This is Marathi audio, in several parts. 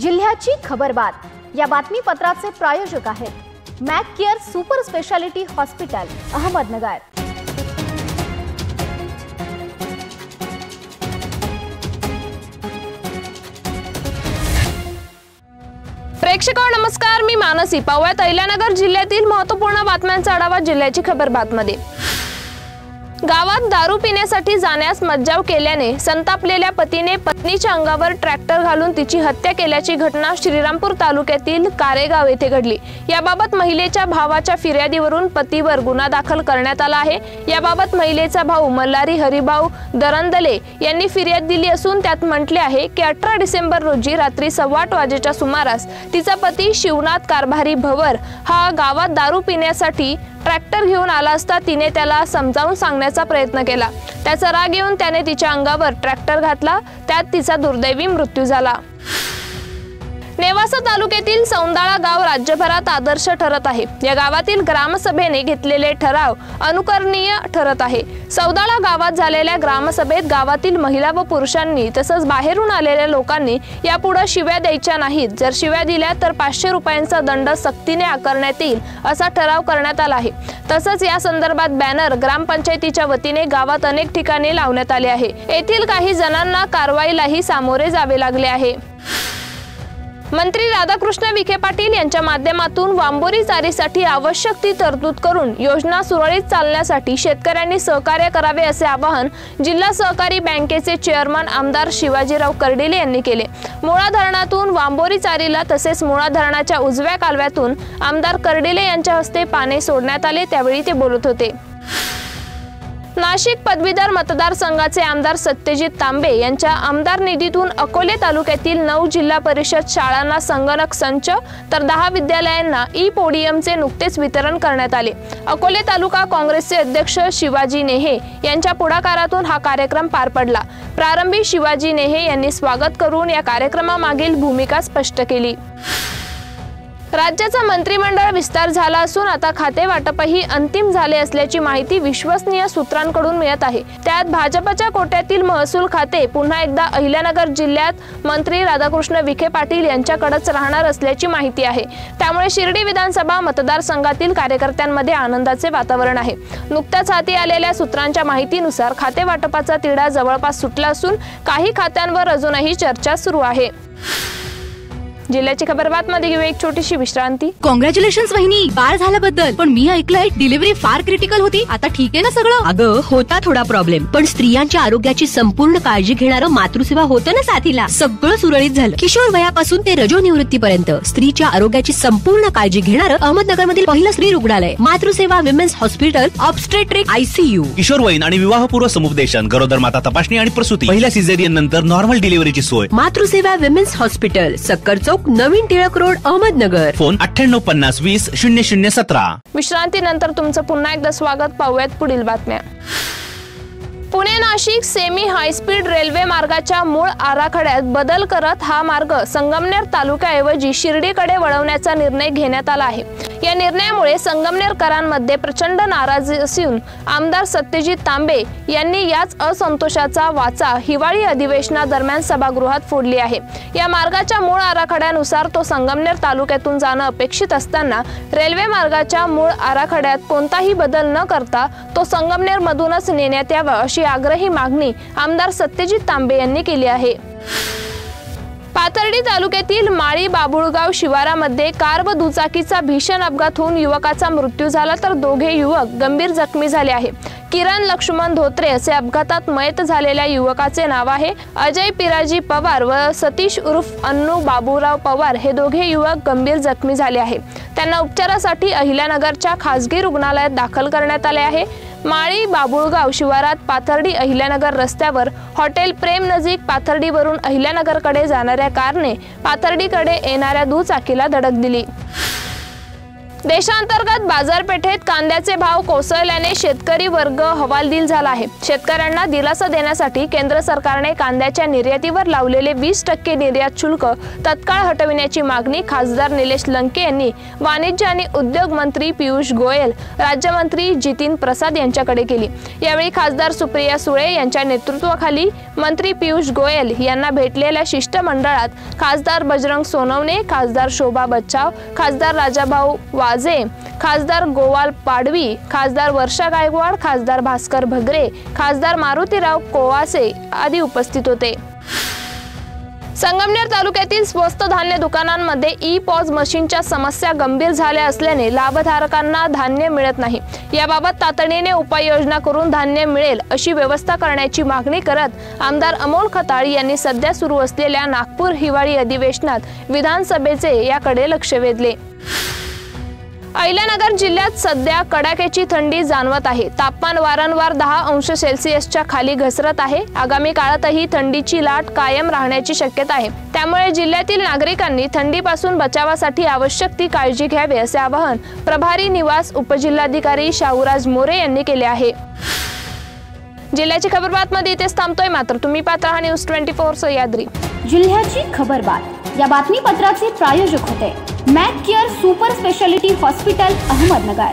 जिल्ह्याची खबरबात या बातमीपत्राचे प्रायोजक आहेत Mac Care super speciality hospital Ahmednagar. प्रेक्षकांनो नमस्कार, मी मानसी। पाहूयात अहिल्यानगर जिल्ह्यातील महत्त्वपूर्ण बातम्यांचा आढावा जिल्ह्याची खबरबातमध्ये। गावात दारू पिण्यासाठी जाण्यास मज्जाव केल्याने संतापलेल्या पतीने पत्नीच्या अंगावर ट्रॅक्टर घालून तिची हत्या केल्याची घटना श्रीरामपूर तालुक्यातील कारेगाव येथे घडली। याबाबत महिलेच्या भावाच्या फिर्यादीवरून पतीवर गुन्हा दाखल करण्यात आला आहे। याबाबत महिलेचा भाऊ मल्हारी हरिभाऊ दरंदले यांनी फिर्याद दिली असून त्यात म्हटले आहे की 18 डिसेंबर रोजी रात्री 8:15 वाजेच्या सुमारास तिचा पती शिवनाथ कारभारी भवर हा गावात दारू पिण्यासाठी ट्रॅक्टर घेऊन आला असता तिने त्याला समजावून सांगण्याचा प्रयत्न केला। त्याचा राग येऊन त्याने तिच्या अंगावर ट्रॅक्टर घातला, त्यात तिचा दुर्दैवी मृत्यू झाला। नेवासा तालुक्यातील सौंदाळा गाव राज्यभरात आदर्श ठरत आहे। या गावातील ग्रामसभेने घेतलेले ठराव अनुकरणीय ठरत आहे। सौंदाळा गावात झालेल्या ग्रामसभेत गावातील महिला व पुरुषांनी तसंच बाहेरून आलेल्या लोकांनी यापुढे शिव्या द्यायच्या नाहीत, जर शिव्या दिल्या तर 500 रुपयांचा दंड सक्तीने आकारण्यात येईल असा ठराव करण्यात आला आहे। तसंच या संदर्भात बॅनर ग्रामपंचायतीच्या वतीने गावात अनेक ठिकाणी लावण्यात आले आहे। येथील काही जणांना कारवाईलाही सामोरे जावे लागले आहे। मंत्री राधाकृष्ण विखे पाटील यांच्या माध्यमातून वांबोरी चारीसाठी आवश्यक ती तरतूद करून योजना सुरळीत चालण्यासाठी शेतकऱ्यांनी सहकार्य करावे असे आवाहन जिल्हा सहकारी बँकेचे चेअरमन आमदार शिवाजीराव कर्डिले यांनी केले। मुळा धरणातून वांबोरी चारीला तसेच मुळा धरणाच्या उजव्या कालव्यातून आमदार कर्डिले यांच्या हस्ते पाणी सोडण्यात आले, त्यावेळी ते बोलत होते। नाशिक पदवीधर मतदारसंघाचे आमदार सत्यजित तांबे यांच्या आमदार निधीतून अकोले तालुक्यातील 9 जिल्हा परिषद शाळांना संगणक संच तर 10 विद्यालयांना ई-पोडियमचे नुकतेच वितरण करण्यात आले। अकोले तालुका काँग्रेसचे अध्यक्ष शिवाजी नेहे यांच्या पुढाकारातून हा कार्यक्रम पार पडला। प्रारंभी शिवाजी नेहे यांनी स्वागत करून या कार्यक्रमामागील भूमिका स्पष्ट केली। राज्याचा मंत्रिमंडळ विस्तार झाला असून आता खाते वाटपही अंतिम झाले असल्याची माहिती विश्वसनीय सूत्रांकडून मिळत आहे। त्यात भाजपच्या कोट्यातील महसूल खाते पुन्हा एकदा अहिल्यानगर जिल्ह्यात मंत्री राधाकृष्ण विखे पाटील यांच्याकडेच राहणार असल्याची माहिती आहे। त्यामुळे शिर्डी विधानसभा मतदारसंघातील कार्यकर्त्यांमध्ये आनंदाचे वातावरण आहे। नुकत्याच हाती आलेल्या सूत्रांच्या माहितीनुसार खाते वाटपाचा तिढा जवळपास सुटला असून काही खात्यांवर अजूनही चर्चा सुरू आहे। जिल्ह्याची खबरबातमध्ये घेऊ एक छोटीशी विश्रांती। कॉंग्रॅच्युलेशन्स वहिनी, बाळ झाल्याबद्दल। पण मी ऐकलंय डिलिव्हरी फार क्रिटिकल होती, आता ठीक आहे ना सगळं? अगं होता थोडा प्रॉब्लेम, पण स्त्रियांच्या आरोग्याची संपूर्ण काळजी घेणारं मातृसेवा होतं ना साथीला। सगळं सुरळीत झालं। किशोर वयापासून ते रजोनिवृत्तीपर्यंत स्त्रीच्या आरोग्याची संपूर्ण काळजी घेणारं अहमदनगर मधील पहिलं स्त्री रुग्णालय Matruseva women's hospital obstetric ICU। किशोरवयीन आणि विवाहपूर्व समुपदेशन, गरोदर माता तपासणी आणि प्रसूती, पहिल्या सिझेरियन नंतर नॉर्मल डिलिव्हरीची सोय। मातृसेवा विमेन्स हॉस्पिटल, सक्कर चौक, नवीन टिळक रोड, अहमदनगर। फोन 9850200017। विश्रांतीनंतर तुमचं पुन्हा एकदा स्वागत। पाहूयात पुढील बातम्या। Pune Nashik semi high speed railway मार्गाच्या मूळ आराखड्यात बदल करत हा मार्ग संगमनेर तालुक्याऐवजी शिर्डीकडे वळवण्याचा निर्णय घेण्यात आला आहे। या निर्णयामुळे संगमनेरकरांमध्ये प्रचंड नाराजी असून आमदार सत्यजित तांबे यांनी याच असंतोषाचा वाचा हिवाळी अधिवेशनादरम्यान सभागृहात फोडली आहे। या मार्गाच्या मूळ आराखड्यानुसार तो संगमनेर तालुक्यातून जाणं अपेक्षित असताना रेल्वे मार्गाच्या मूळ आराखड्यात कोणताही बदल न करता तो संगमनेर मधूनच नेण्यात यावा अशी आग्रही मागणी आमदार सत्यजित तांबे यांनी केली आहे। पाथर्डी तालुक्यातील माळी बाबुळगाव शिवारामध्ये कार व दुचाकीचा भीषण अपघात होऊन युवकाचा मृत्यू झाला तर दोघे युवक गंभीर जखमी झाले आहे। किरण लक्ष्मण धोत्रे असे अपघातात मयत झालेल्या युवकाचे नाव आहे। अजय पिराजी पवार व सतीश उर्फ अन्नू बाबूराव पवार हे दोघे युवक गंभीर जखमी झाले आहे। त्यांना उपचारासाठी अहिल्यानगरच्या खासगी रुग्णालयात दाखल करण्यात आले आहे। माळी बाबुळगाव शिवारात पाथर्डी अहिल्यानगर रस्त्यावर हॉटेल प्रेम नजीक पाथर्डीवरून अहिल्यानगरकडे जाणाऱ्या कारने पाथर्डीकडे येणाऱ्या दुचाकीला धडक दिली। देशांतर्गत बाजारपेठेत कांद्याचे भाव कोसळल्याने शेतकरी वर्ग हवालदिल झाला आहे। शेतकऱ्यांना दिलासा देण्यासाठी केंद्र सरकारने कांद्याच्या निर्यातीवर लावलेले 20% निर्यात शुल्क तत्काळ हटविण्याची मागणी खासदार निलेश लंके यांनी वाणिज्य आणि उद्योग मंत्री पियुष गोयल, राज्यमंत्री जितीन प्रसाद यांच्याकडे केली। यावेळी खासदार सुप्रिया सुळे यांच्या नेतृत्वाखाली मंत्री पियुष गोयल यांना भेटलेल्या शिष्टमंडळात खासदार बजरंग सोनवणे, खासदार शोभा बच्चाव, खासदार राजाभाऊ वाजे, खासदार गोवाल पाडवी, खासदार वर्षा गायकवाड, खासदार भास्कर भगरे, खासदार मारुतीराव कोवासे आदी उपस्थित होते। संगमनेर तालुक्यातील स्वस्त धान्य दुकानांमध्ये ई-पॉज मशीनच्या समस्या गंभीर झाल्या असल्याने लाभधारकांना धान्य मिळत नाही। याबाबत तातडीने उपाययोजना करून धान्य मिळेल अशी व्यवस्था करण्याची मागणी करत आमदार अमोल खताळ यांनी सध्या सुरू असलेल्या नागपूर हिवाळी अधिवेशनात विधानसभेचे याकडे लक्ष वेधले। अहिल्यानगर जिल्ह्यात सध्या कडाक्याची थंडी जाणवत आहे। तापमान वारंवार 10 अंश सेल्सिअसच्या खाली घसरत आहे। आगामी काळातही थंडीची लाट कायम राहण्याची शक्यता आहे। त्यामुळे जिल्ह्यातील नागरिकांनी थंडीपासून बचावासाठी आवश्यक ती काळजी घ्यावी असे आवाहन प्रभारी निवास उपजिल्हाधिकारी शाहूराज मोरे यांनी केले आहे। जिल्ह्याची खबरबातमध्ये इथेच थांबतोय, मात्र तुम्ही पाहत राहा न्यूज 24 सह्याद्री। जिल्ह्याची खबरबात या बातमीपत्राचे प्रायोजक होते Mac Care super speciality hospital Ahmednagar.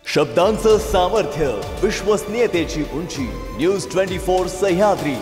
शब्दांचं सामर्थ्य, विश्वसनीयतेची उंची, न्यूज 24 सह्याद्री।